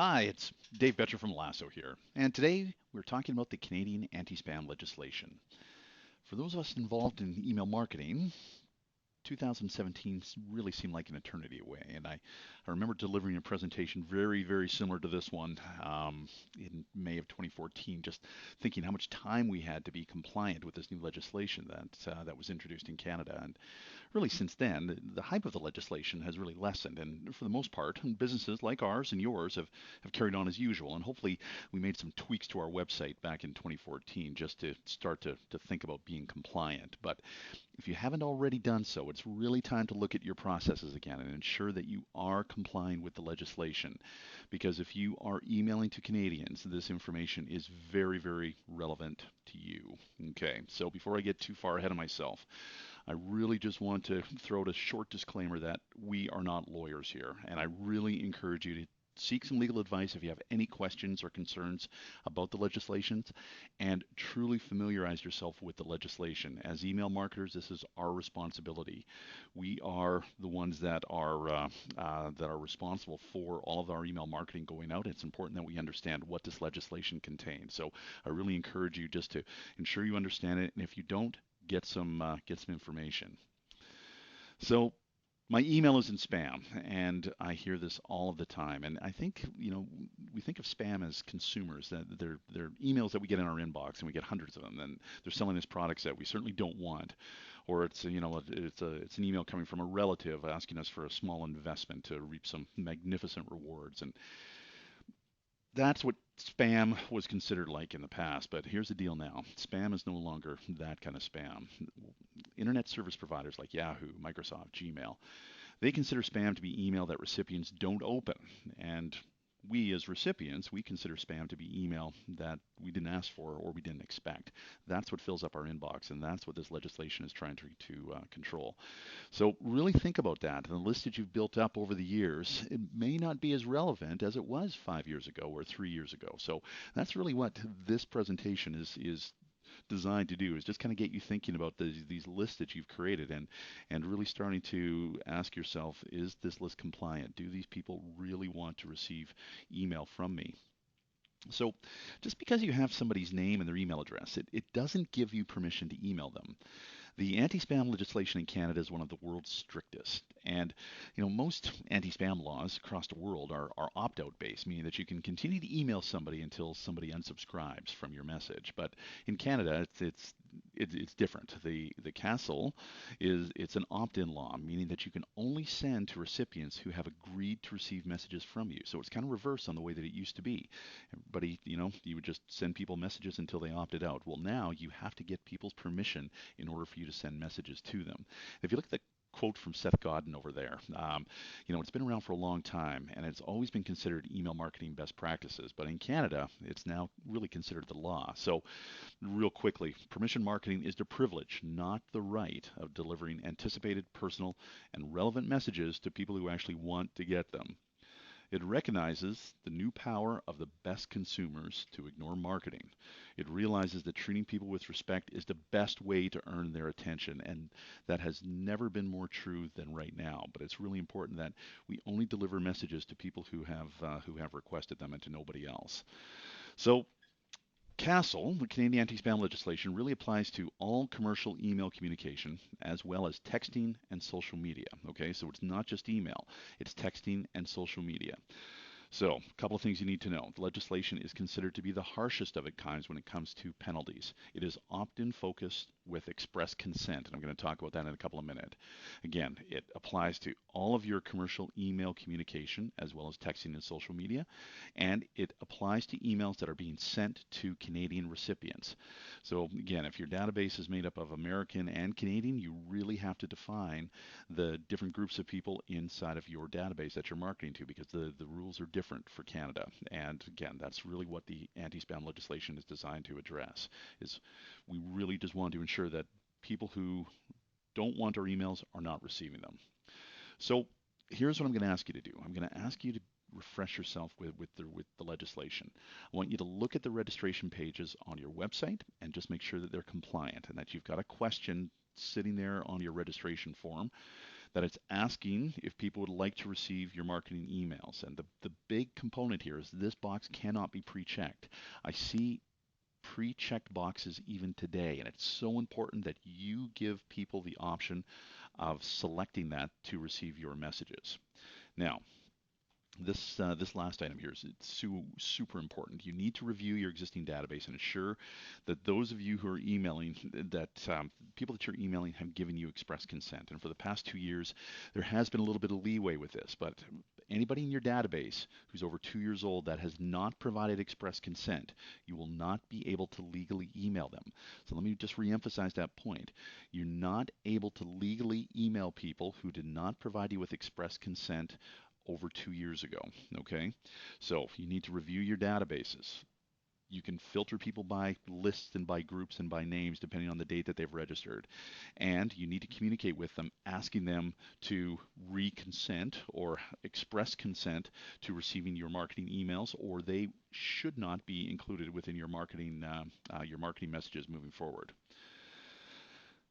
Hi, it's Dave Betcher from Lasso here, and today we're talking about the Canadian anti-spam legislation. For those of us involved in email marketing, 2017 really seemed like an eternity away, and I remember delivering a presentation very similar to this one in May of 2014, just thinking how much time we had to be compliant with this new legislation that was introduced in Canada. And really since then, the hype of the legislation has really lessened. And for the most part, businesses like ours and yours have carried on as usual. And hopefully we made some tweaks to our website back in 2014 just to start to think about being compliant. But if you haven't already done so, it's really time to look at your processes again and ensure that you are complying with the legislation. Because if you are emailing to Canadians, this information is very relevant to you. Okay, so before I get too far ahead of myself, I really just want to throw out a short disclaimer that we are not lawyers here, and I really encourage you to seek some legal advice if you have any questions or concerns about the legislations, and truly familiarize yourself with the legislation. As email marketers, this is our responsibility. We are the ones that are responsible for all of our email marketing going out. It's important that we understand what this legislation contains. So I really encourage you just to ensure you understand it, and if you don't, get some information. So my email is in spam, and I hear this all of the time. And I think, we think of spam as consumers, that they're emails that we get in our inbox, and we get hundreds of them, and they're selling us products that we certainly don't want. Or it's an email coming from a relative asking us for a small investment to reap some magnificent rewards. And that's what spam was considered like in the past, but here's the deal now. Spam is no longer that kind of spam. Internet service providers like Yahoo, Microsoft, Gmail, they consider spam to be email that recipients don't open. And we as recipients, we consider spam to be email that we didn't ask for or we didn't expect. That's what fills up our inbox, and that's what this legislation is trying to control. So really think about that. The list that you've built up over the years, it may not be as relevant as it was 5 years ago or 3 years ago. So that's really what this presentation is designed to do, is just kind of get you thinking about these lists that you've created, and really starting to ask yourself, is this list compliant? Do these people really want to receive email from me? So just because you have somebody's name and their email address, it doesn't give you permission to email them. The anti-spam legislation in Canada is one of the world's strictest. And most anti-spam laws across the world are opt-out based, meaning that you can continue to email somebody until somebody unsubscribes from your message. But in Canada, it's different. The CASL it's an opt-in law, meaning that you can only send to recipients who have agreed to receive messages from you. So it's kind of reverse on the way that it used to be. Everybody, you would just send people messages until they opted out. Well, now you have to get people's permission in order for you to send messages to them. If you look at the quote from Seth Godin over there. It's been around for a long time, and it's always been considered email marketing best practices. But in Canada, it's now really considered the law. So, real quickly, permission marketing is the privilege, not the right, of delivering anticipated, personal, and relevant messages to people who actually want to get them. It recognizes the new power of the best consumers to ignore marketing. It realizes that treating people with respect is the best way to earn their attention, and that has never been more true than right now. But it's really important that we only deliver messages to people who have requested them, and to nobody else. So CASL, the Canadian anti-spam legislation, really applies to all commercial email communication as well as texting and social media. Okay, so it's not just email, it's texting and social media. So, a couple of things you need to know. The legislation is considered to be the harshest of its kinds when it comes to penalties. It is opt-in focused with express consent, and I'm going to talk about that in a couple of minutes. Again, it applies to all of your commercial email communication as well as texting and social media, and it applies to emails that are being sent to Canadian recipients. So again, if your database is made up of American and Canadian, you really have to define the different groups of people inside of your database that you're marketing to, because the rules are different for Canada. And again, that's really what the anti-spam legislation is designed to address, is we really just want to ensure that people who don't want our emails are not receiving them. So here's what I'm going to ask you to do. I'm going to ask you to refresh yourself with the legislation. I want you to look at the registration pages on your website and just make sure that they're compliant and that you've got a question sitting there on your registration form that it's asking if people would like to receive your marketing emails. And the big component here is this box cannot be pre-checked. I see pre-checked boxes even today, and it's so important that you give people the option of selecting that to receive your messages. Now, this last item here is super important. You need to review your existing database and ensure that those of you who are emailing, that people that you're emailing have given you express consent. And for the past 2 years, there has been a little bit of leeway with this, but anybody in your database who's over 2 years old that has not provided express consent, you will not be able to legally email them. So let me just reemphasize that point. You're not able to legally email people who did not provide you with express consent over 2 years ago. Okay, so you need to review your databases. You can filter people by lists and by groups and by names depending on the date that they've registered. And you need to communicate with them, asking them to reconsent or express consent to receiving your marketing emails, or they should not be included within your marketing messages moving forward.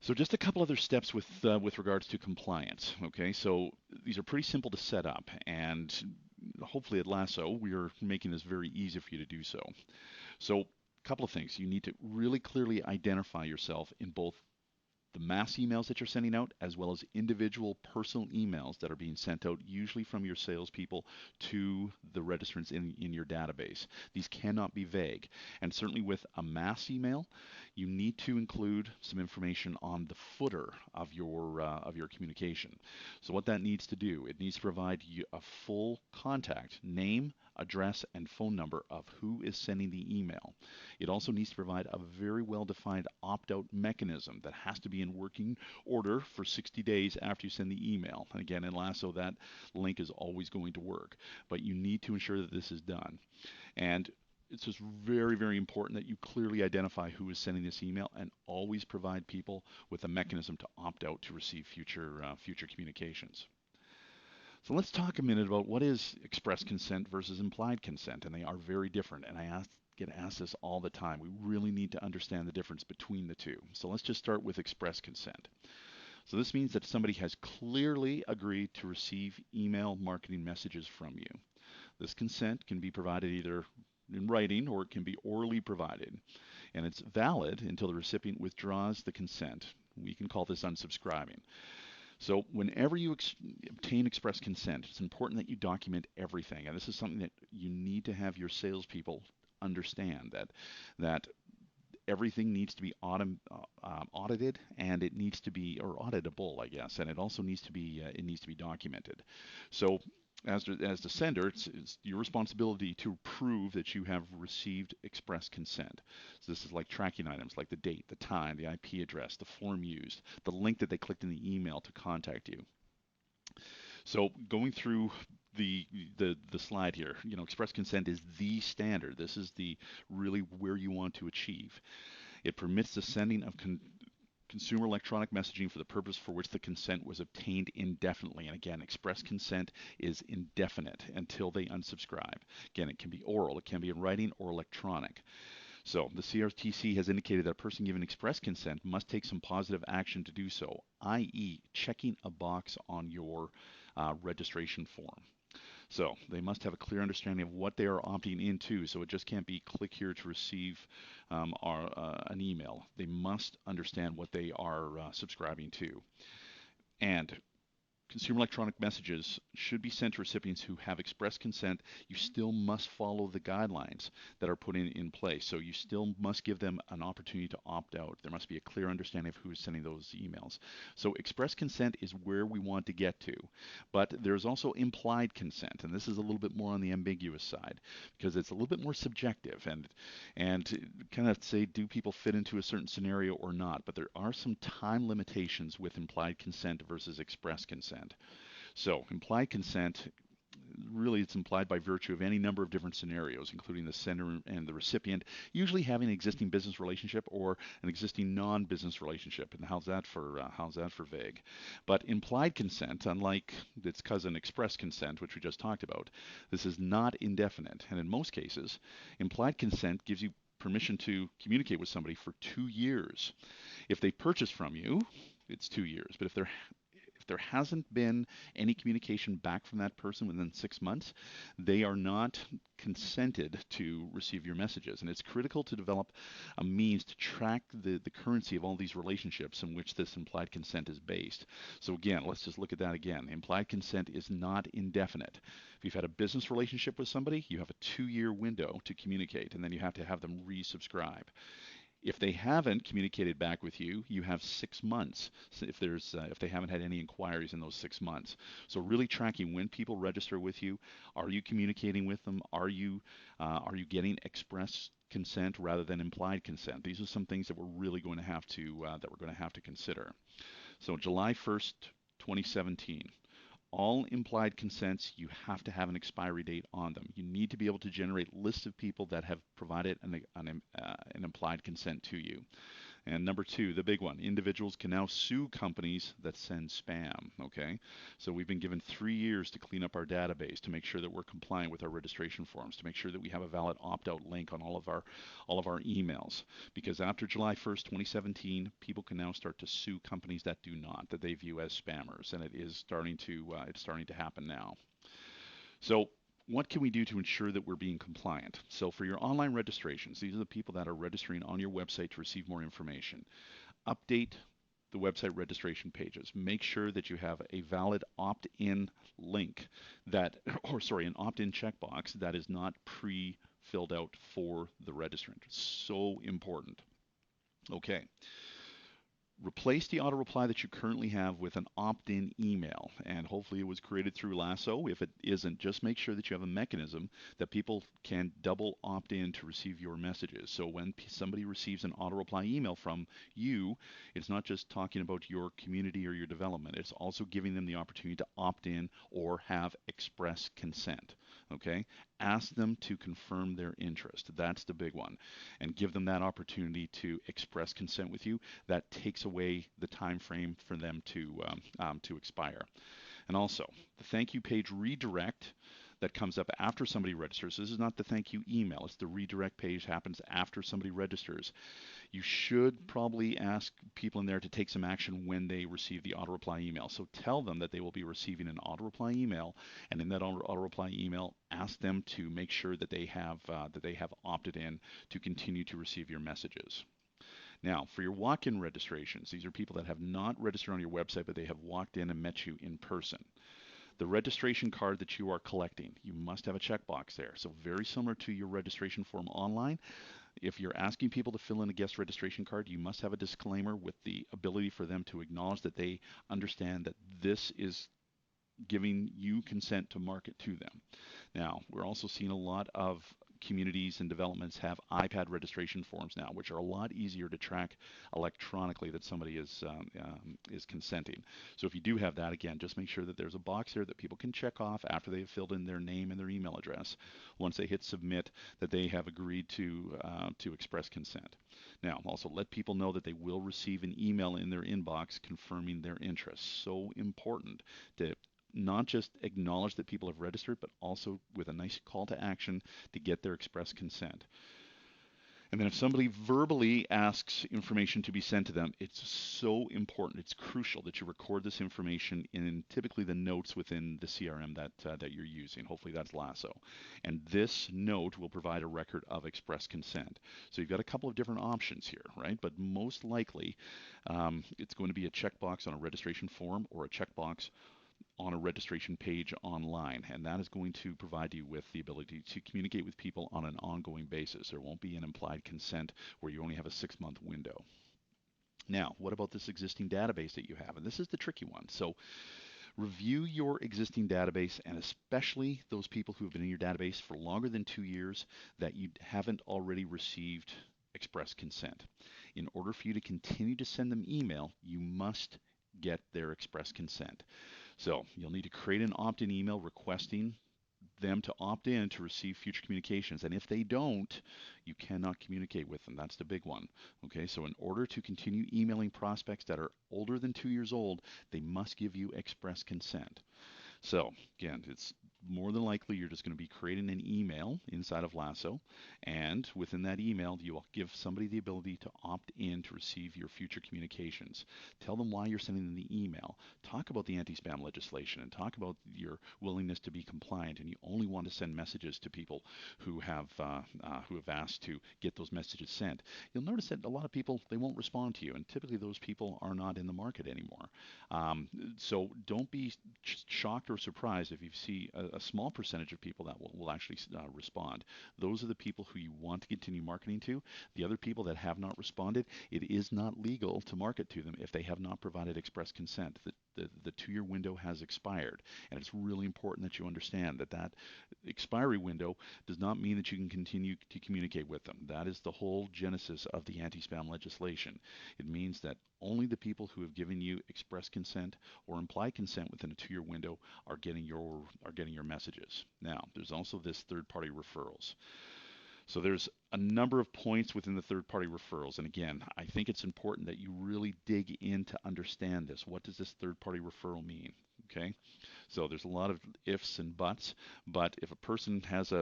So just a couple other steps with regards to compliance. Okay, so these are pretty simple to set up, and hopefully at Lasso we are making this very easy for you to do so. So a couple of things. You need to really clearly identify yourself in both the mass emails that you're sending out, as well as individual personal emails that are being sent out, usually from your salespeople to the registrants in your database. These cannot be vague. And certainly with a mass email, you need to include some information on the footer of your communication. So what that needs to do, it needs to provide you a full contact name, address, and phone number of who is sending the email. It also needs to provide a very well-defined opt-out mechanism that has to be in working order for 60 days after you send the email. And again, in Lasso, that link is always going to work, but you need to ensure that this is done. And it's just very, very important that you clearly identify who is sending this email and always provide people with a mechanism to opt out to receive future communications. So let's talk a minute about what is express consent versus implied consent, and they are very different. And get asked this all the time. We really need to understand the difference between the two. So let's just start with express consent. So this means that somebody has clearly agreed to receive email marketing messages from you. This consent can be provided either in writing or it can be orally provided, and it's valid until the recipient withdraws the consent. We can call this unsubscribing. So whenever you obtain express consent, it's important that you document everything. And this is something that you need to have your salespeople understand, that everything needs to be audited, and it needs to be, or auditable, I guess, and it also needs to be documented. So as the sender, it's your responsibility to prove that you have received express consent. So this is like tracking items like the date, the time, the IP address, the form used, the link that they clicked in the email to contact you. So going through the slide here, express consent is the standard. This is the really where you want to achieve. It permits the sending of consumer electronic messaging for the purpose for which the consent was obtained indefinitely. And again, express consent is indefinite until they unsubscribe. Again, it can be oral, it can be in writing or electronic. So the CRTC has indicated that a person given express consent must take some positive action to do so, i.e. checking a box on your registration form. So they must have a clear understanding of what they are opting into. So it just can't be click here to receive an email. They must understand what they are subscribing to. And consumer electronic messages should be sent to recipients who have expressed consent. You still must follow the guidelines that are put in place. So you still must give them an opportunity to opt out. There must be a clear understanding of who is sending those emails. So express consent is where we want to get to. But there's also implied consent, and this is a little bit more on the ambiguous side because it's a little bit more subjective and kind of say, do people fit into a certain scenario or not? But there are some time limitations with implied consent versus express consent. So implied consent, really it's implied by virtue of any number of different scenarios, including the sender and the recipient usually having an existing business relationship or an existing non-business relationship. And how's that for vague? But implied consent, unlike its cousin express consent, which we just talked about, this is not indefinite. And in most cases, implied consent gives you permission to communicate with somebody for 2 years. If they purchase from you, it's 2 years. But if there hasn't been any communication back from that person within 6 months, they are not consented to receive your messages. And it's critical to develop a means to track the currency of all these relationships in which this implied consent is based. So again, let's just look at that again. Implied consent is not indefinite. If you've had a business relationship with somebody, you have a 2-year window to communicate, and then you have to have them resubscribe. If they haven't communicated back with you, you have 6 months. So if they haven't had any inquiries in those 6 months, so really tracking when people register with you, are you communicating with them? Are you getting express consent rather than implied consent? These are some things that we're really going to have to consider. So July 1st, 2017. All implied consents, you have to have an expiry date on them. You need to be able to generate lists of people that have provided an implied consent to you. And number two, the big one, individuals can now sue companies that send spam, okay? So we've been given 3 years to clean up our database, to make sure that we're compliant with our registration forms, to make sure that we have a valid opt-out link on all of our emails. Because after July 1st, 2017, people can now start to sue companies that do not, that they view as spammers, and it's starting to happen now. So what can we do to ensure that we're being compliant? So for your online registrations, these are the people that are registering on your website to receive more information. Update the website registration pages. Make sure that you have a valid opt-in link an opt-in checkbox that is not pre-filled out for the registrant. So important. Okay. Replace the auto reply that you currently have with an opt-in email, and hopefully it was created through Lasso. If it isn't, just make sure that you have a mechanism that people can double opt in to receive your messages. So when somebody receives an auto reply email from you, it's not just talking about your community or your development, it's also giving them the opportunity to opt in or have express consent. Okay? Ask them to confirm their interest. That's the big one. And give them that opportunity to express consent with you. That takes away the time frame for them to expire. And also, the thank you page redirect that comes up after somebody registers. This is not the thank you email. It's the redirect page happens after somebody registers. You should probably ask people in there to take some action when they receive the auto reply email. So tell them that they will be receiving an auto reply email, and in that auto reply email, ask them to make sure that they have opted in to continue to receive your messages. Now, for your walk-in registrations, these are people that have not registered on your website, but they have walked in and met you in person. The registration card that you are collecting, you must have a checkbox there. So very similar to your registration form online, if you're asking people to fill in a guest registration card, you must have a disclaimer with the ability for them to acknowledge that they understand that this is giving you consent to market to them. Now, we're also seeing a lot of communities and developments have iPad registration forms now, which are a lot easier to track electronically that somebody is consenting. So if you do have that, again, just make sure that there's a box there that people can check off after they've filled in their name and their email address. Once they hit submit, that they have agreed to express consent. Now, also let people know that they will receive an email in their inbox confirming their interest. So important to not just acknowledge that people have registered, but also with a nice call to action to get their express consent. And then if somebody verbally asks information to be sent to them, it's so important, it's crucial that you record this information in typically the notes within the CRM that you're using. Hopefully that's Lasso. And this note will provide a record of express consent. So you've got a couple of different options here, right? But most likely it's going to be a checkbox on a registration form or a checkbox on a registration page online, and that is going to provide you with the ability to communicate with people on an ongoing basis. There won't be an implied consent where you only have a 6-month window. Now, what about this existing database that you have? And this is the tricky one. So review your existing database, and especially those people who have been in your database for longer than 2 years that you haven't already received express consent. In order for you to continue to send them email, you must get their express consent. So you'll need to create an opt-in email requesting them to opt in to receive future communications. And if they don't, you cannot communicate with them. That's the big one. Okay, so in order to continue emailing prospects that are older than 2 years old, they must give you express consent. So again, it's more than likely you're just going to be creating an email inside of Lasso, and within that email you will give somebody the ability to opt in to receive your future communications. Tell them why you're sending them the email. Talk about the anti-spam legislation and talk about your willingness to be compliant, and you only want to send messages to people who have asked to get those messages sent. You'll notice that a lot of people, they won't respond to you, and typically those people are not in the market anymore. So don't be shocked or surprised if you see a small percentage of people that will actually respond. Those are the people who you want to continue marketing to. The other people that have not responded, it is not legal to market to them if they have not provided express consent. The 2-year window has expired, and it's really important that you understand that that expiry window does not mean that you can continue to communicate with them. That is the whole genesis of the anti-spam legislation. It means that only the people who have given you express consent or implied consent within a 2-year window are getting your messages. Now, there's also this third-party referrals. So there's a number of points within the third-party referrals. And again, I think it's important that you really dig in to understand this. What does this third-party referral mean? Okay, so there's a lot of ifs and buts, but if a person has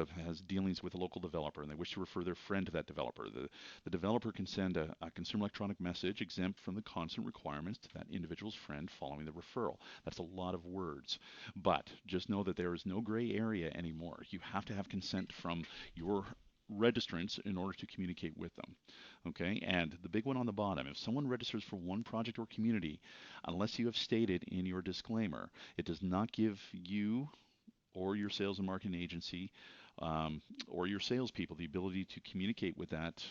dealings with a local developer and they wish to refer their friend to that developer, the developer can send a consumer electronic message exempt from the consent requirements to that individual's friend following the referral. That's a lot of words, but just know that there is no gray area anymore. You have to have consent from your registrants in order to communicate with them. Okay, and the big one on the bottom, if someone registers for one project or community, unless you have stated in your disclaimer, it does not give you or your sales and marketing agency or your salespeople the ability to communicate with that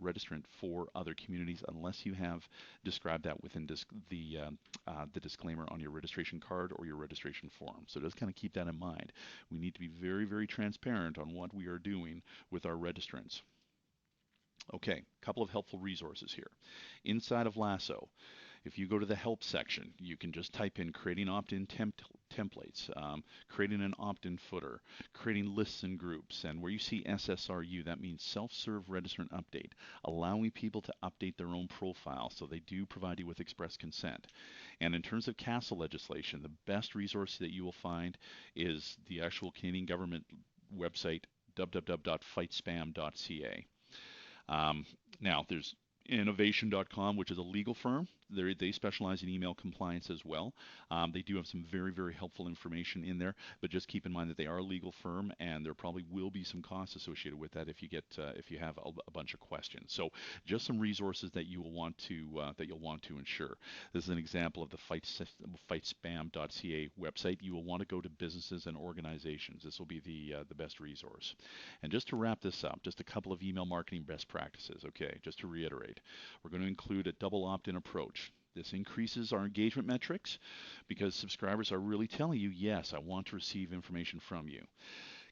registrant for other communities unless you have described that within the disclaimer on your registration card or your registration form. So just kind of keep that in mind. We need to be very, very transparent on what we are doing with our registrants. Okay, a couple of helpful resources here. Inside of Lasso, if you go to the help section, you can just type in creating opt-in templates, creating an opt-in footer, creating lists and groups, and where you see SSRU, that means self-serve registrant update, allowing people to update their own profile so they do provide you with express consent. And in terms of CASL legislation, the best resource that you will find is the actual Canadian government website, www.fightspam.ca. Now, there's innovation.com, which is a legal firm. They specialize in email compliance as well. They do have some very, very helpful information in there, but just keep in mind that they are a legal firm, and there probably will be some costs associated with that if you have a bunch of questions. So just some resources that you will want to ensure. This is an example of the fightspam.ca website. You will want to go to businesses and organizations. This will be the best resource. And just to wrap this up, just a couple of email marketing best practices. Okay, just to reiterate, we're going to include a double opt-in approach. This increases our engagement metrics because subscribers are really telling you, yes, I want to receive information from you.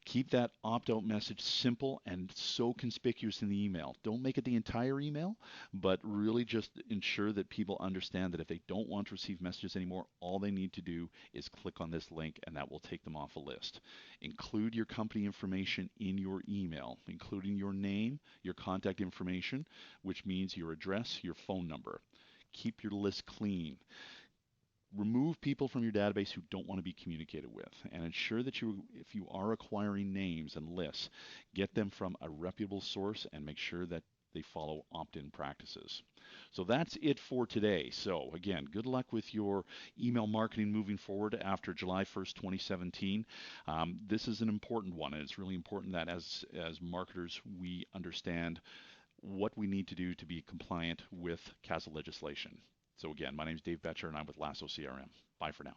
Keep that opt-out message simple and so conspicuous in the email. Don't make it the entire email, but really just ensure that people understand that if they don't want to receive messages anymore, all they need to do is click on this link and that will take them off a list. Include your company information in your email, including your name, your contact information, which means your address, your phone number. Keep your list clean. Remove people from your database who don't want to be communicated with, and ensure that if you are acquiring names and lists, get them from a reputable source and make sure that they follow opt-in practices. So that's it for today. So again, good luck with your email marketing moving forward after July 1st, 2017. This is an important one, and it's really important that as marketers, we understand what we need to do to be compliant with CASL legislation. So again, my name is Dave Betcher, and I'm with Lasso CRM. Bye for now.